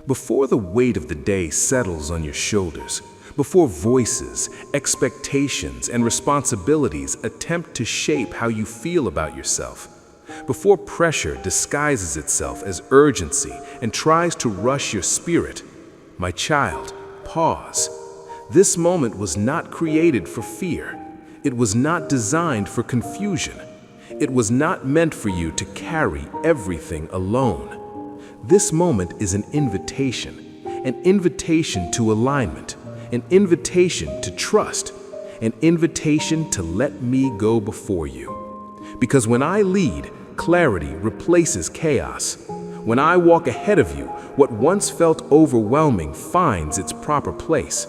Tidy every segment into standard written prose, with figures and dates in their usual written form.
Before the weight of the day settles on your shoulders, before voices, expectations, and responsibilities attempt to shape how you feel about yourself, before pressure disguises itself as urgency and tries to rush your spirit, my child, pause. This moment was not created for fear. It was not designed for confusion. It was not meant for you to carry everything alone. This moment is an invitation to alignment, an invitation to trust, an invitation to let me go before you. Because when I lead, clarity replaces chaos. When I walk ahead of you, what once felt overwhelming finds its proper place.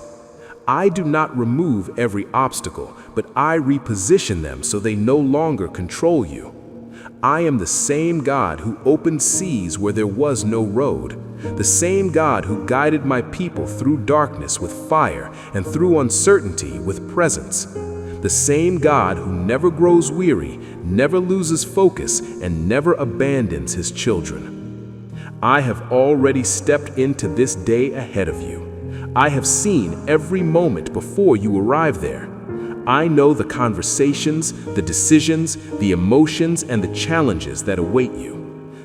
I do not remove every obstacle, but I reposition them so they no longer control you. I am the same God who opened seas where there was no road, the same God who guided my people through darkness with fire and through uncertainty with presence. The same God who never grows weary, never loses focus, and never abandons his children. I have already stepped into this day ahead of you. I have seen every moment before you arrive there. I know the conversations, the decisions, the emotions, and the challenges that await you.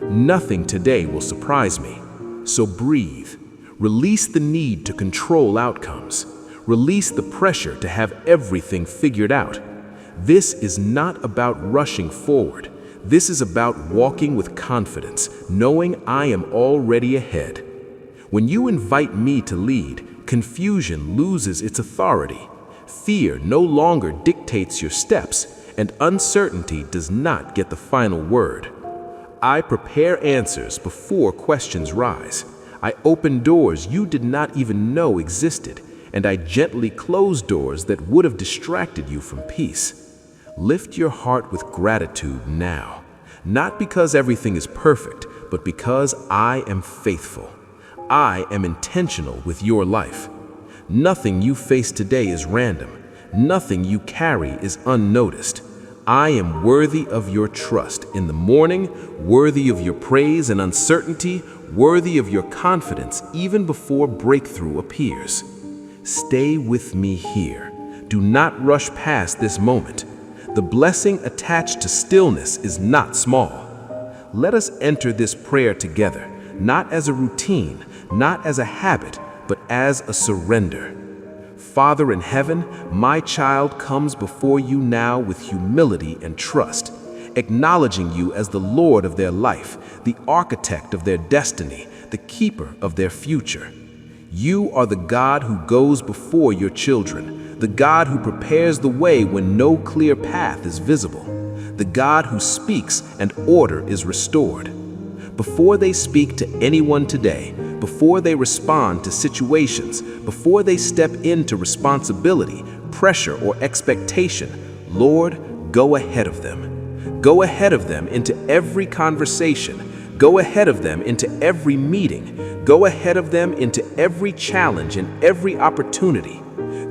Nothing today will surprise me. So breathe. Release the need to control outcomes. Release the pressure to have everything figured out. This is not about rushing forward. This is about walking with confidence, knowing I am already ahead. When you invite me to lead, confusion loses its authority. Fear no longer dictates your steps, and uncertainty does not get the final word. I prepare answers before questions rise. I open doors you did not even know existed, and I gently close doors that would have distracted you from peace. Lift your heart with gratitude now, not because everything is perfect, but because I am faithful. I am intentional with your life. Nothing you face today is random. Nothing you carry is unnoticed. I am worthy of your trust in the morning, worthy of your praise and uncertainty, worthy of your confidence even before breakthrough appears. Stay with me here. Do not rush past this moment. The blessing attached to stillness is not small. Let us enter this prayer together, not as a routine, not as a habit, but as a surrender. Father in heaven, my child comes before you now with humility and trust, acknowledging you as the Lord of their life, the architect of their destiny, the keeper of their future. You are the God who goes before your children, the God who prepares the way when no clear path is visible, the God who speaks and order is restored. Before they speak to anyone today, before they respond to situations, before they step into responsibility, pressure, or expectation, Lord, go ahead of them. Go ahead of them into every conversation. Go ahead of them into every meeting. Go ahead of them into every challenge and every opportunity.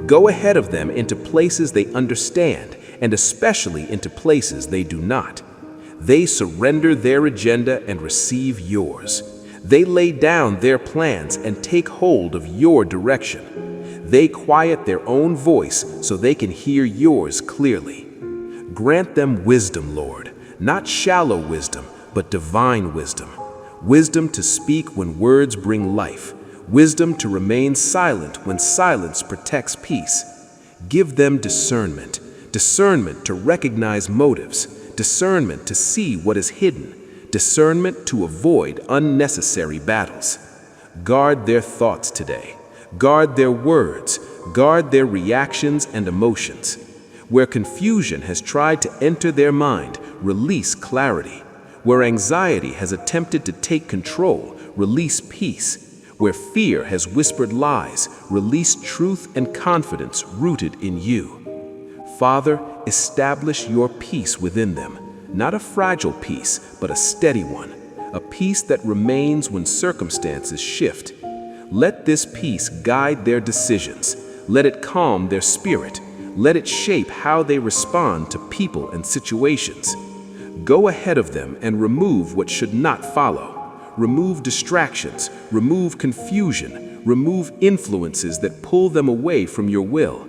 Go ahead of them into places they understand, and especially into places they do not. They surrender their agenda and receive yours. They lay down their plans and take hold of your direction. They quiet their own voice so they can hear yours clearly. Grant them wisdom, Lord, not shallow wisdom, but divine wisdom. Wisdom to speak when words bring life. Wisdom to remain silent when silence protects peace. Give them discernment, discernment to recognize motives, discernment to see what is hidden, discernment to avoid unnecessary battles. Guard their thoughts today. Guard their words. Guard their reactions and emotions. Where confusion has tried to enter their mind, release clarity. Where anxiety has attempted to take control, release peace. Where fear has whispered lies, release truth and confidence rooted in you. Father, establish your peace within them, not a fragile peace, but a steady one, a peace that remains when circumstances shift. Let this peace guide their decisions. Let it calm their spirit. Let it shape how they respond to people and situations. Go ahead of them and remove what should not follow. remove distractions, remove confusion, remove influences that pull them away from your will.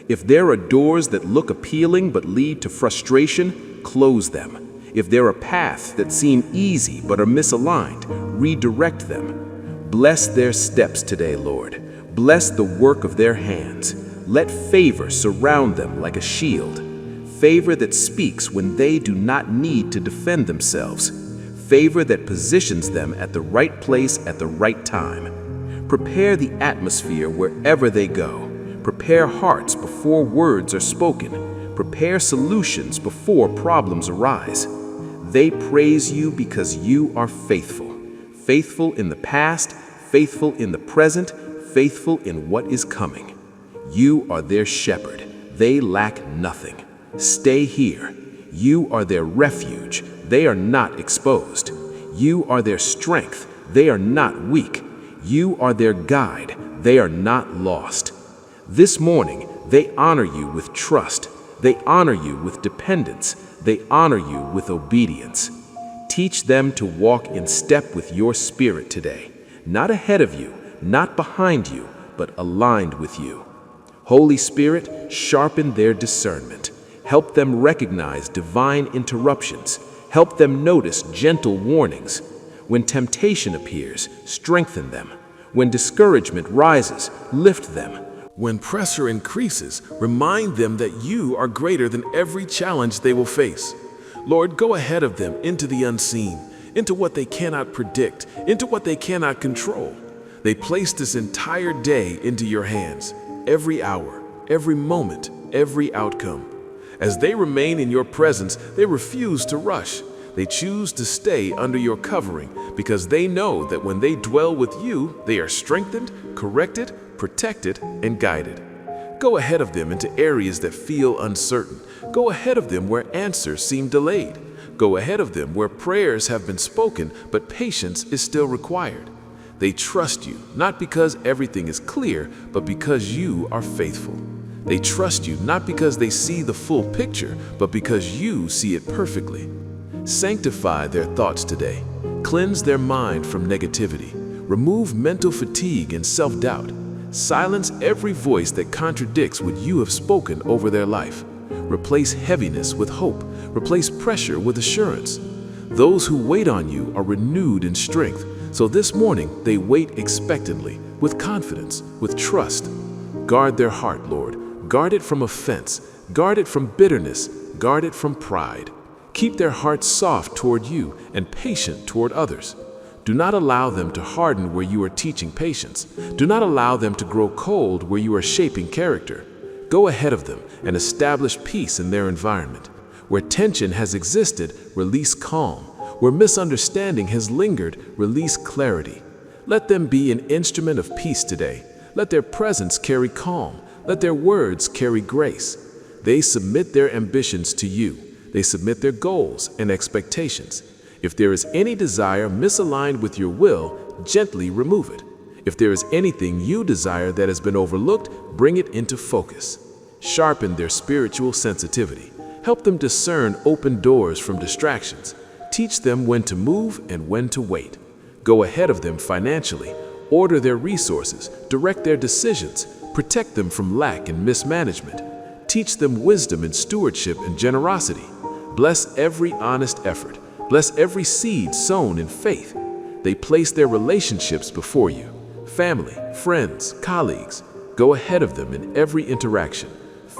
If there are doors that look appealing but lead to frustration, close them. If there are paths that seem easy but are misaligned, redirect them. Bless their steps today, Lord. Bless the work of their hands. Let favor surround them like a shield. Favor that speaks when they do not need to defend themselves. Favor that positions them at the right place at the right time. Prepare the atmosphere wherever they go. Prepare hearts before words are spoken. Prepare solutions before problems arise. They praise you because you are faithful. Faithful in the past, faithful in the present, faithful in what is coming. You are their shepherd. They lack nothing. Stay here. You are their refuge. They are not exposed. You are their strength. They are not weak. You are their guide. They are not lost. This morning, they honor you with trust. They honor you with dependence. They honor you with obedience. Teach them to walk in step with your spirit today, not ahead of you, not behind you, but aligned with you. Holy Spirit, sharpen their discernment. Help them recognize divine interruptions. Help them notice gentle warnings. When temptation appears, strengthen them. When discouragement rises, lift them. When pressure increases, remind them that you are greater than every challenge they will face. Lord, go ahead of them into the unseen, into what they cannot predict, into what they cannot control. They place this entire day into your hands, every hour, every moment, every outcome. As they remain in your presence, they refuse to rush. They choose to stay under your covering because they know that when they dwell with you, they are strengthened, corrected, protected, and guided. Go ahead of them into areas that feel uncertain. Go ahead of them where answers seem delayed. Go ahead of them where prayers have been spoken, but patience is still required. They trust you, not because everything is clear, but because you are faithful. They trust you not because they see the full picture, but because you see it perfectly. Sanctify their thoughts today. Cleanse their mind from negativity. Remove mental fatigue and self-doubt. Silence every voice that contradicts what you have spoken over their life. Replace heaviness with hope. Replace pressure with assurance. Those who wait on you are renewed in strength. So this morning, they wait expectantly, with confidence, with trust. Guard their heart, Lord. Guard it from offense. Guard it from bitterness. Guard it from pride. Keep their hearts soft toward you and patient toward others. Do not allow them to harden where you are teaching patience. Do not allow them to grow cold where you are shaping character. Go ahead of them and establish peace in their environment. Where tension has existed, release calm. Where misunderstanding has lingered, release clarity. Let them be an instrument of peace today. Let their presence carry calm. Let their words carry grace. They submit their ambitions to you. They submit their goals and expectations. If there is any desire misaligned with your will, gently remove it. If there is anything you desire that has been overlooked, bring it into focus. Sharpen their spiritual sensitivity. Help them discern open doors from distractions. Teach them when to move and when to wait. Go ahead of them financially. Order their resources. Direct their decisions. Protect them from lack and mismanagement. Teach them wisdom and stewardship and generosity. Bless every honest effort. Bless every seed sown in faith. They place their relationships before you. Family, friends, colleagues. Go ahead of them in every interaction.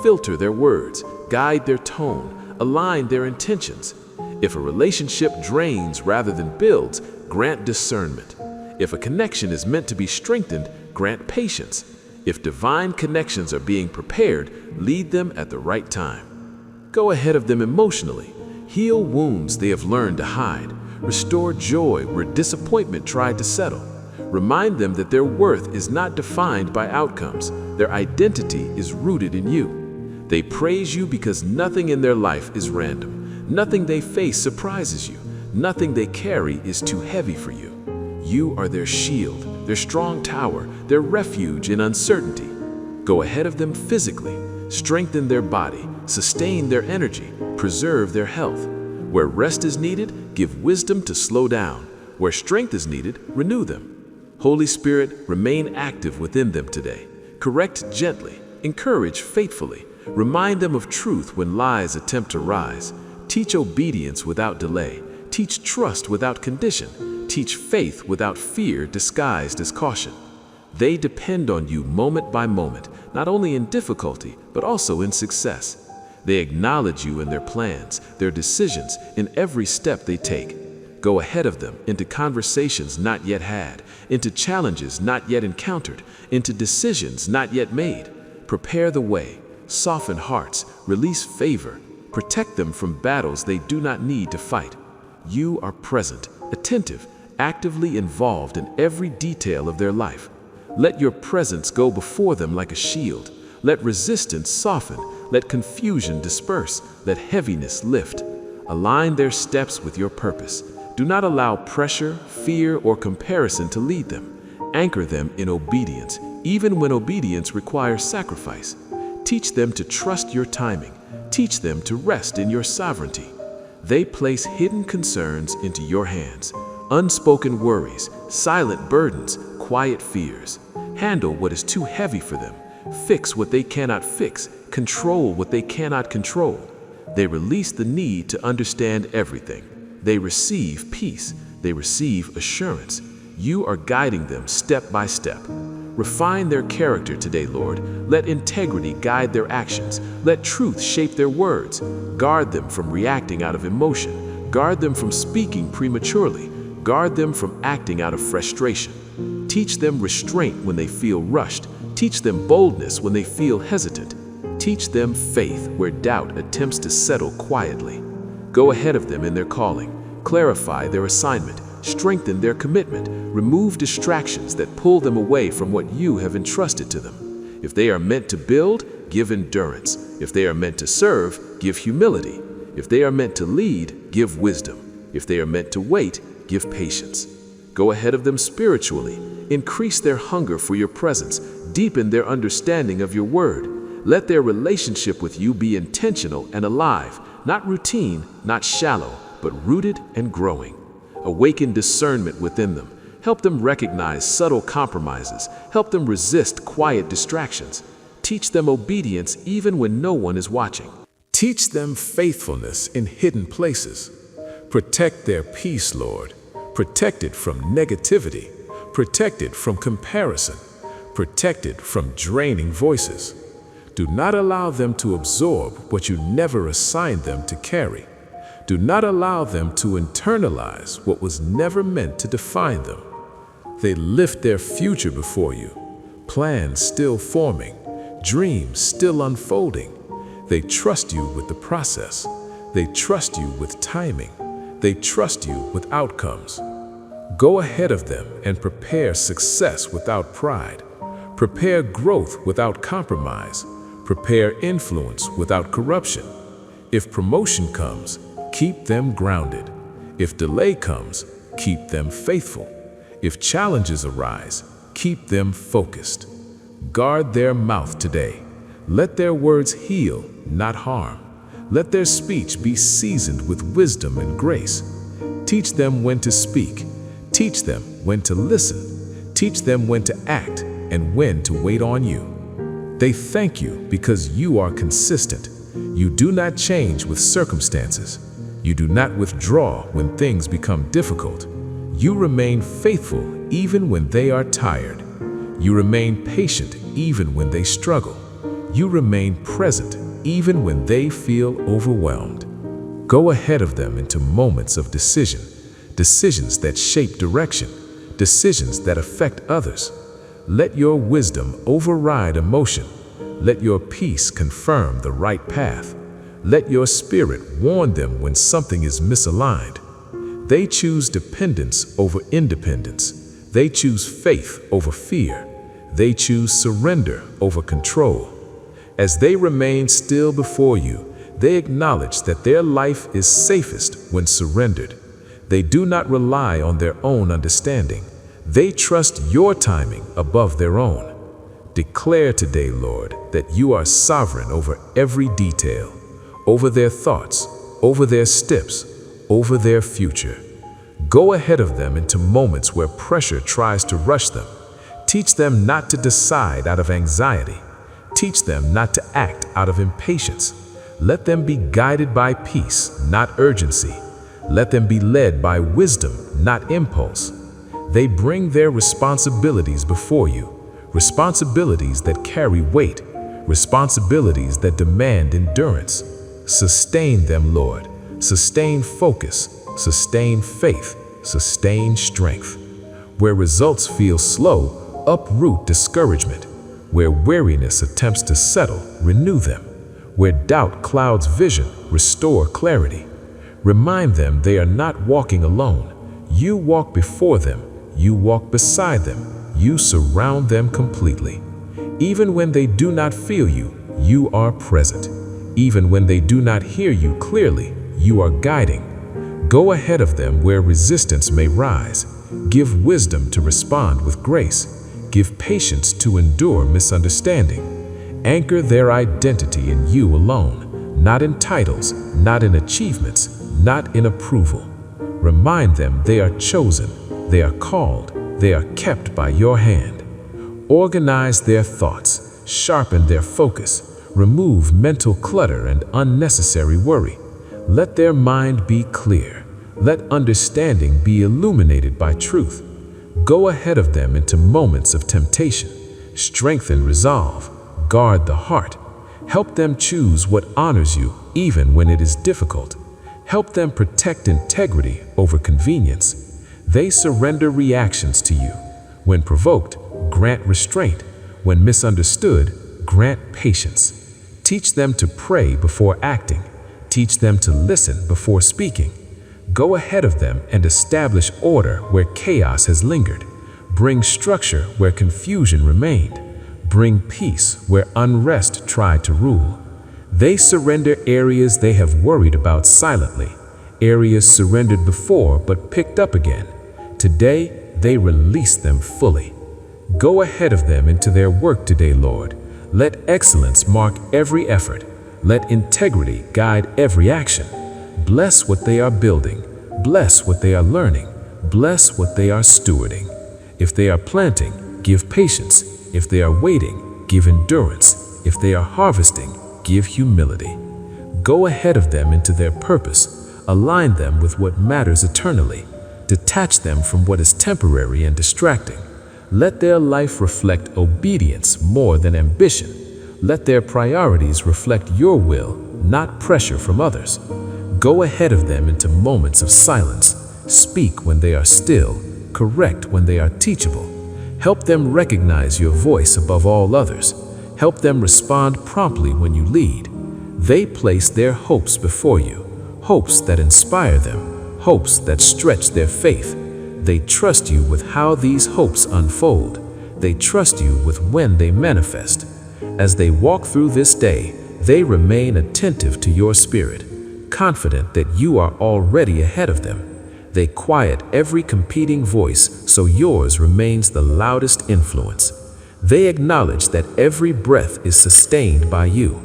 Filter their words. Guide their tone. Align their intentions. If a relationship drains rather than builds, grant discernment. If a connection is meant to be strengthened, grant patience. If divine connections are being prepared, lead them at the right time. Go ahead of them emotionally. Heal wounds they have learned to hide. Restore joy where disappointment tried to settle. Remind them that their worth is not defined by outcomes. Their identity is rooted in you. They praise you because nothing in their life is random. Nothing they face surprises you. Nothing they carry is too heavy for you. You are their shield, their strong tower, their refuge in uncertainty. Go ahead of them physically. Strengthen their body. Sustain their energy. Preserve their health. Where rest is needed, give wisdom to slow down. Where strength is needed, renew them. Holy Spirit, remain active within them today. Correct gently, encourage faithfully, remind them of truth when lies attempt to rise. Teach obedience without delay. Teach trust without condition. Teach faith without fear disguised as caution. They depend on you moment by moment, not only in difficulty, but also in success. They acknowledge you in their plans, their decisions, in every step they take. Go ahead of them into conversations not yet had, into challenges not yet encountered, into decisions not yet made. Prepare the way, soften hearts, release favor, protect them from battles they do not need to fight. You are present, attentive, actively involved in every detail of their life. Let your presence go before them like a shield. Let resistance soften. Let confusion disperse. Let heaviness lift. Align their steps with your purpose. Do not allow pressure, fear, or comparison to lead them. Anchor them in obedience, even when obedience requires sacrifice. Teach them to trust your timing. Teach them to rest in your sovereignty. They place hidden concerns into your hands. Unspoken worries, silent burdens, quiet fears. Handle what is too heavy for them. Fix what they cannot fix. Control what they cannot control. They release the need to understand everything. They receive peace. They receive assurance. You are guiding them step by step. Refine their character today, Lord. Let integrity guide their actions. Let truth shape their words. Guard them from reacting out of emotion. Guard them from speaking prematurely. Guard them from acting out of frustration. Teach them restraint when they feel rushed. Teach them boldness when they feel hesitant. Teach them faith where doubt attempts to settle quietly. Go ahead of them in their calling. Clarify their assignment. Strengthen their commitment. Remove distractions that pull them away from what you have entrusted to them. If they are meant to build, give endurance. If they are meant to serve, give humility. If they are meant to lead, give wisdom. If they are meant to wait, give patience. Go ahead of them spiritually. Increase their hunger for your presence. Deepen their understanding of your word. Let their relationship with you be intentional and alive, not routine, not shallow, but rooted and growing. Awaken discernment within them. Help them recognize subtle compromises. Help them resist quiet distractions. Teach them obedience even when no one is watching. Teach them faithfulness in hidden places. Protect their peace, Lord. Protect it from negativity. Protect it from comparison. Protect it from draining voices. Do not allow them to absorb what you never assigned them to carry. Do not allow them to internalize what was never meant to define them. They lift their future before you, plans still forming, dreams still unfolding. They trust you with the process. They trust you with timing. They trust you with outcomes. Go ahead of them and prepare success without pride. Prepare growth without compromise. Prepare influence without corruption. If promotion comes, keep them grounded. If delay comes, keep them faithful. If challenges arise, keep them focused. Guard their mouth today. Let their words heal, not harm. Let their speech be seasoned with wisdom and grace. Teach them when to speak. Teach them when to listen. Teach them when to act and when to wait on you. They thank you because you are consistent. You do not change with circumstances. You do not withdraw when things become difficult. You remain faithful even when they are tired. You remain patient even when they struggle. You remain present even when they feel overwhelmed. Go ahead of them into moments of decision, decisions that shape direction, decisions that affect others. Let your wisdom override emotion. Let your peace confirm the right path. Let your spirit warn them when something is misaligned. They choose dependence over independence. They choose faith over fear. They choose surrender over control. As they remain still before you, they acknowledge that their life is safest when surrendered. They do not rely on their own understanding. They trust your timing above their own. Declare today, Lord, that you are sovereign over every detail, over their thoughts, over their steps, over their future. Go ahead of them into moments where pressure tries to rush them. Teach them not to decide out of anxiety. Teach them not to act out of impatience. Let them be guided by peace, not urgency. Let them be led by wisdom, not impulse. They bring their responsibilities before you, responsibilities that carry weight, responsibilities that demand endurance. Sustain them, Lord. Sustain focus, sustain faith, sustain strength. Where results feel slow, uproot discouragement. Where weariness attempts to settle, renew them. Where doubt clouds vision, restore clarity. Remind them they are not walking alone. You walk before them, you walk beside them, you surround them completely. Even when they do not feel you, you are present. Even when they do not hear you clearly, you are guiding. Go ahead of them where resistance may rise. Give wisdom to respond with grace. Give patience to endure misunderstanding. Anchor their identity in you alone, not in titles, not in achievements, not in approval. Remind them they are chosen, they are called, they are kept by your hand. Organize their thoughts, sharpen their focus, remove mental clutter and unnecessary worry. Let their mind be clear. Let understanding be illuminated by truth. Go ahead of them into moments of temptation. Strengthen resolve. Guard the heart. Help them choose what honors you, even when it is difficult. Help them protect integrity over convenience. They surrender reactions to you. When provoked, grant restraint. When misunderstood, grant patience. Teach them to pray before acting. Teach them to listen before speaking. Go ahead of them and establish order where chaos has lingered. Bring structure where confusion remained. Bring peace where unrest tried to rule. They surrender areas they have worried about silently, areas surrendered before but picked up again. Today, they release them fully. Go ahead of them into their work today, Lord. Let excellence mark every effort. Let integrity guide every action. Bless what they are building. Bless what they are learning. Bless what they are stewarding. If they are planting, give patience. If they are waiting, give endurance. If they are harvesting, give humility. Go ahead of them into their purpose. Align them with what matters eternally. Detach them from what is temporary and distracting. Let their life reflect obedience more than ambition. Let their priorities reflect your will, not pressure from others. Go ahead of them into moments of silence. Speak when they are still. Correct when they are teachable. Help them recognize your voice above all others. Help them respond promptly when you lead. They place their hopes before you, hopes that inspire them, hopes that stretch their faith. They trust you with how these hopes unfold. They trust you with when they manifest. As they walk through this day, they remain attentive to your spirit, confident that you are already ahead of them. They quiet every competing voice so yours remains the loudest influence. They acknowledge that every breath is sustained by you.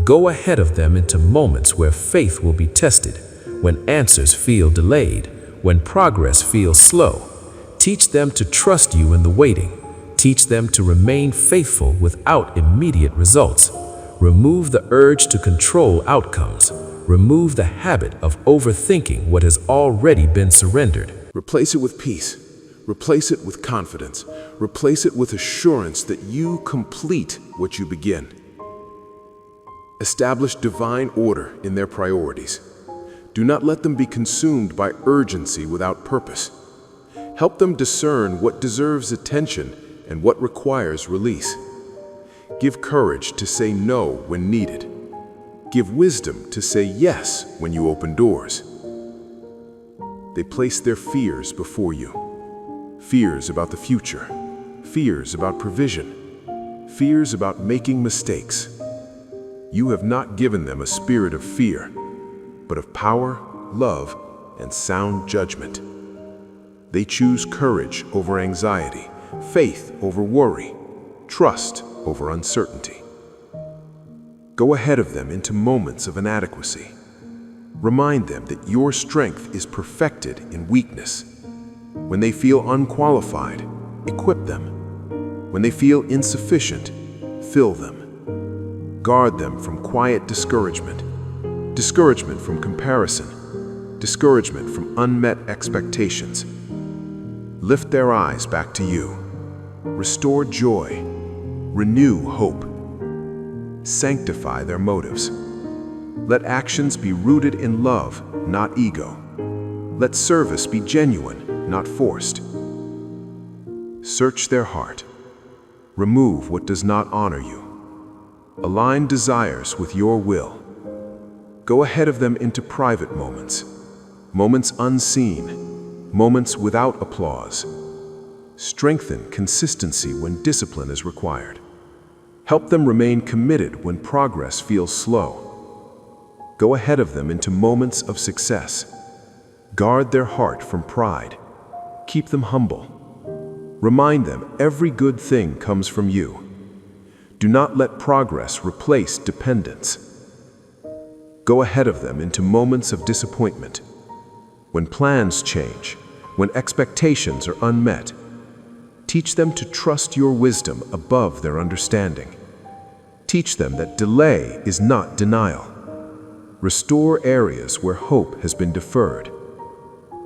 Go ahead of them into moments where faith will be tested, when answers feel delayed, when progress feels slow. Teach them to trust you in the waiting. Teach them to remain faithful without immediate results. Remove the urge to control outcomes. Remove the habit of overthinking what has already been surrendered. Replace it with peace. Replace it with confidence. Replace it with assurance that you complete what you begin. Establish divine order in their priorities. Do not let them be consumed by urgency without purpose. Help them discern what deserves attention and what requires release. Give courage to say no when needed. Give wisdom to say yes when you open doors. They place their fears before you. Fears about the future. Fears about provision. Fears about making mistakes. You have not given them a spirit of fear, but of power, love, and sound judgment. They choose courage over anxiety, faith over worry, trust over uncertainty. Go ahead of them into moments of inadequacy. Remind them that your strength is perfected in weakness. When they feel unqualified, equip them. When they feel insufficient, fill them. Guard them from quiet discouragement, discouragement from comparison, discouragement from unmet expectations. Lift their eyes back to you. Restore joy. Renew hope. Sanctify their motives. Let actions be rooted in love, not ego. Let service be genuine, not forced. Search their heart. Remove what does not honor you. Align desires with your will. Go ahead of them into private moments, moments unseen, moments without applause. Strengthen consistency when discipline is required. Help them remain committed when progress feels slow. Go ahead of them into moments of success. Guard their heart from pride. Keep them humble. Remind them every good thing comes from you. Do not let progress replace dependence. Go ahead of them into moments of disappointment. When plans change, when expectations are unmet, teach them to trust your wisdom above their understanding. Teach them that delay is not denial. Restore areas where hope has been deferred.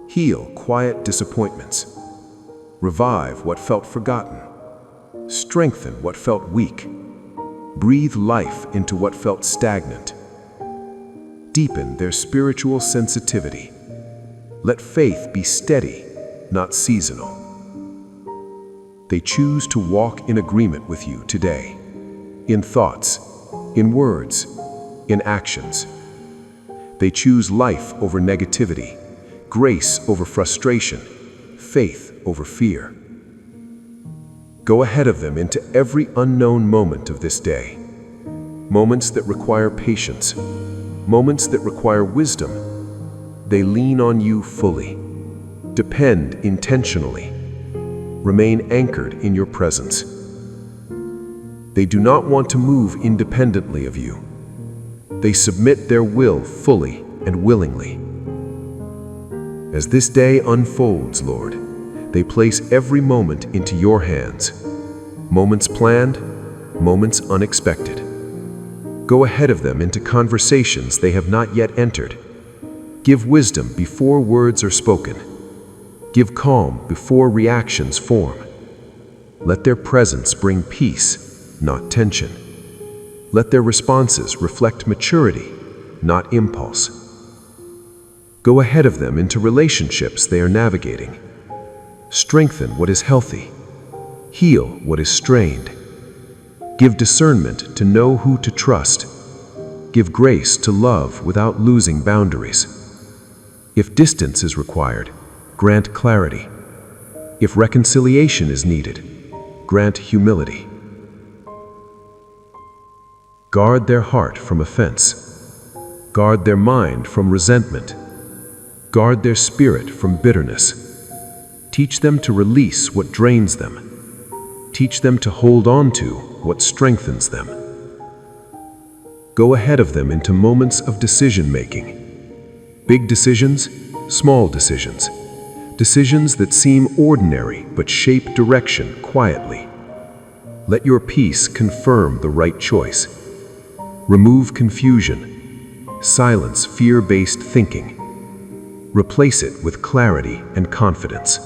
Heal quiet disappointments. Revive what felt forgotten. Strengthen what felt weak. Breathe life into what felt stagnant. Deepen their spiritual sensitivity. Let faith be steady, not seasonal. They choose to walk in agreement with you today, in thoughts, in words, in actions. They choose life over negativity, grace over frustration, faith over fear. Go ahead of them into every unknown moment of this day. Moments that require patience, moments that require wisdom. They lean on you fully. Depend intentionally. Remain anchored in your presence. They do not want to move independently of you. They submit their will fully and willingly. As this day unfolds, Lord, they place every moment into your hands. Moments planned, moments unexpected. Go ahead of them into conversations they have not yet entered. Give wisdom before words are spoken. Give calm before reactions form. Let their presence bring peace, not tension. Let their responses reflect maturity, not impulse. Go ahead of them into relationships they are navigating. Strengthen what is healthy. Heal what is strained. Give discernment to know who to trust. Give grace to love without losing boundaries. If distance is required, grant clarity. If reconciliation is needed, grant humility. Guard their heart from offense. Guard their mind from resentment. Guard their spirit from bitterness. Teach them to release what drains them. Teach them to hold on to what strengthens them. Go ahead of them into moments of decision-making. Big decisions, small decisions. Decisions that seem ordinary but shape direction quietly. Let your peace confirm the right choice. Remove confusion. Silence fear-based thinking. Replace it with clarity and confidence.